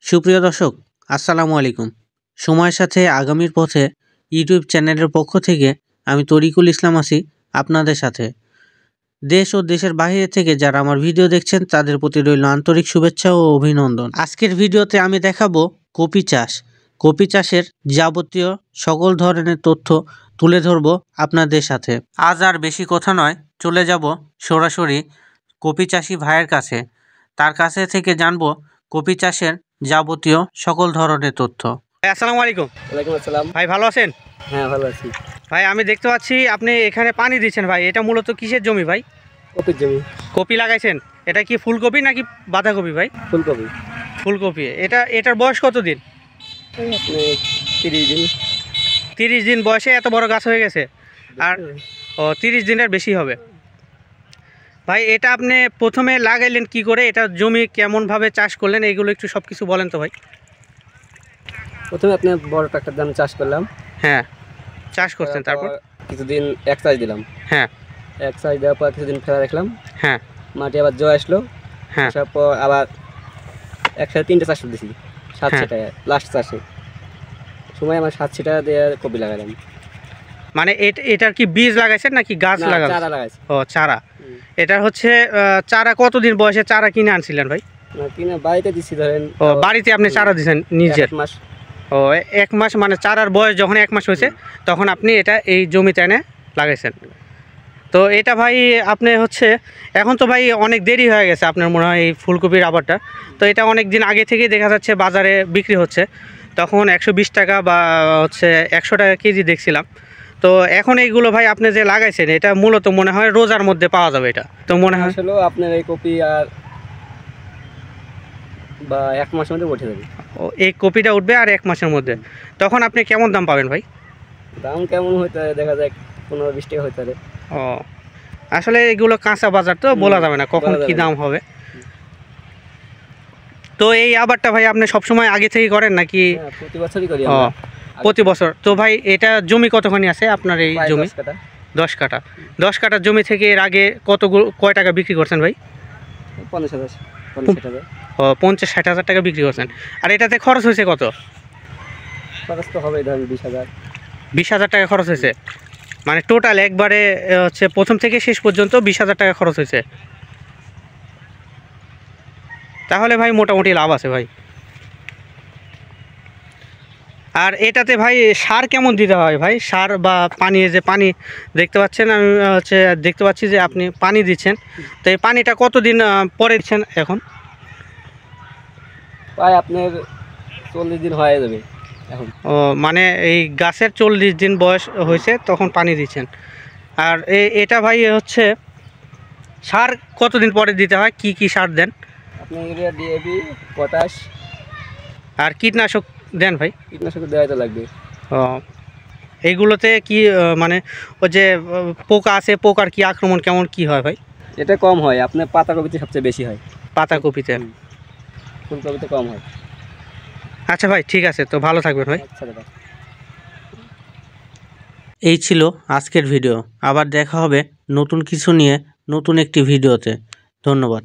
সুপ্রিয় দর্শক, আসসালামু আলাইকুম। সময়ের সাথে আগামীর পথে ইউটিউব চ্যানেলের পক্ষ থেকে আমি তরিকুল ইসলাম আছি আপনাদের সাথে। দেশ ও দেশের বাইরে থেকে যারা আমার ভিডিও দেখছেন তাদের প্রতি রইল আন্তরিক শুভেচ্ছা ও অভিনন্দন। আজকের ভিডিওতে আমি দেখাবো কপি চাষ। কপি চাষের যাবতীয় সকল ধরনের তথ্য তুলে ধরবো আপনাদের সাথে। আজ আর বেশি কথা নয়, চলে যাব সরাসরি কপি চাষি ভাইয়ের কাছে। তার কাছে থেকে জানবো কপি চাষের যাবতীয় সকল ধরনের তথ্য। ভাই আসসালামু আলাইকুম। ওয়ালাইকুম আসসালাম। ভাই ভালো আছেন? হ্যাঁ, ভালো আছি। ভাই আমি দেখতে পাচ্ছি আপনি এখানে পানি দিচ্ছেন। ভাই এটা মূলত কিসের জমি ভাই? কপির জমি। কপি লাগাইছেন? এটা কি ফুলকপি নাকি বাঁধাকপি ভাই? ফুলকপি। ফুলকপি। এটার বয়স কত দিন? এই আপনি 30 দিন। 30 দিন বয়সে এত বড় গাছ হয়ে গেছে? আর 30 দিনের বেশি হবে। ভাই এটা আপনি প্রথমে লাগাইলেন কি করে? এটা জমি কেমনভাবে চাষ করলেন এইগুলো একটু সব কিছু বলেন তো ভাই। প্রথমে আপনি বড় ট্রাক্টর দিয়ে চাষ করলাম। হ্যাঁ, চাষ করছেন। তারপর কিছুদিন এক সাইজ দিলাম। হ্যাঁ, এক সাইজ দেওয়ার পর কিছুদিন ফেলা রাখলাম। হ্যাঁ, মাটি আবার জয় আসলো। হ্যাঁ, আসার পর আবার একসাথে 3টে চাষ দিয়েছি। 700 টাকা লাস্ট চাষে সময় আমার 700 টাকা দিয়ে কপি লাগালাম। মানে এটার কি বীজ লাগাইছেন নাকি গাছ লাগাইছেন? চারা লাগাইছি। ও চারা। এটা হচ্ছে চারা কতদিন বয়সে চারা কিনে আনছিলেন ভাই? না কিনা বাড়িতে দিছি ধরেন। ও বাড়িতে আপনি চারা দিয়েছেন নিজের? 1 মাস। ও 1 মাস, মানে চারার বয়স যখন 1 মাস হয়েছে তখন আপনি এটা এই জমিতে এনে লাগাইছেন। তো এটা ভাই আপনি হচ্ছে এখন তো ভাই অনেক দেরি হয়ে গেছে আপনার মনে হয় এই ফুলকপির আবারটা। তো এটা অনেক দিন আগে থেকেই দেখা যাচ্ছে বাজারে বিক্রি হচ্ছে, তখন 120 টাকা বা হচ্ছে 100 টাকা কেজি দেখছিলাম। তো এখন এইগুলো ভাই আপনি যে লাগাইছেন এটা মূলত মনে হয় রোজার মধ্যে পাওয়া যাবে। এটা তো মনে হয় আসলে আপনার এই কপি আর বা 1 মাসের মধ্যে উঠে যাবে। ও এই কপিটা উঠবে আর 1 মাসের মধ্যে। তখন আপনি কেমন দাম পাবেন ভাই? দাম কেমন হইতে দেখা যায় 15-20 টাকা হইতে পারে। ও আসলে এগুলো কাঁচা বাজার তো বলা যাবে না কখন কি দাম হবে। তো এই আবারটা ভাই আপনি সবসময় আগে থেকেই করেন নাকি? প্রতি বছরই করি ও প্রতি বছর। তো ভাই এটা জমি কতখানি আছে আপনার এই জমি? 10 কাঠা। 10 কাঠার জমি থেকে এর আগে কয় টাকা বিক্রি করছেন ভাই? 50,000। ও 50-60 হাজার টাকা বিক্রি করছেন। আর এটাতে খরচ হয়েছে কত? খরচ তো হবে ধরেন 20,000। 20,000 টাকা খরচ হয়েছে, মানে টোটাল একবারে হচ্ছে প্রথম থেকে শেষ পর্যন্ত 20,000 টাকা খরচ হয়েছে। তাহলে ভাই মোটামুটি লাভ আছে ভাই। আর এটাতে ভাই সার কেমন দিতে হয় ভাই? সার বা পানি, যে পানি দেখতে পাচ্ছেন আমি হচ্ছে দেখতে পাচ্ছি যে আপনি পানি দিচ্ছেন, তো এই পানিটা কতদিন পরে দিচ্ছেন এখন? প্রায় আপনার 40 দিন হয়ে যাবে এখন। ও মানে এই গাছের 40 দিন বয়স হয়েছে তখন পানি দিচ্ছেন। আর এটা ভাই হচ্ছে সার কতদিন পরে দিতে হয়? কি কি সার দেন আপনি? Urea, DAP, potash. আর কীটনাশক দেন ভাই? কীটনাশক দেওয়া তো লাগবে। ও এইগুলোতে কি মানে ওই যে পোকা আছে, পোকার কি আক্রমণ কেমন কি হয় ভাই? এটা কম হয়, আপনার পাতাকপিতে সবচেয়ে বেশি হয়। পাতাকপিতে? ফুলকপিতে কম হয়। আচ্ছা ভাই ঠিক আছে, তো ভালো থাকবেন ভাই। আচ্ছা দাদা। এই ছিল আজকের ভিডিও। আবার দেখা হবে নতুন কিছু নিয়ে নতুন একটি ভিডিওতে। ধন্যবাদ।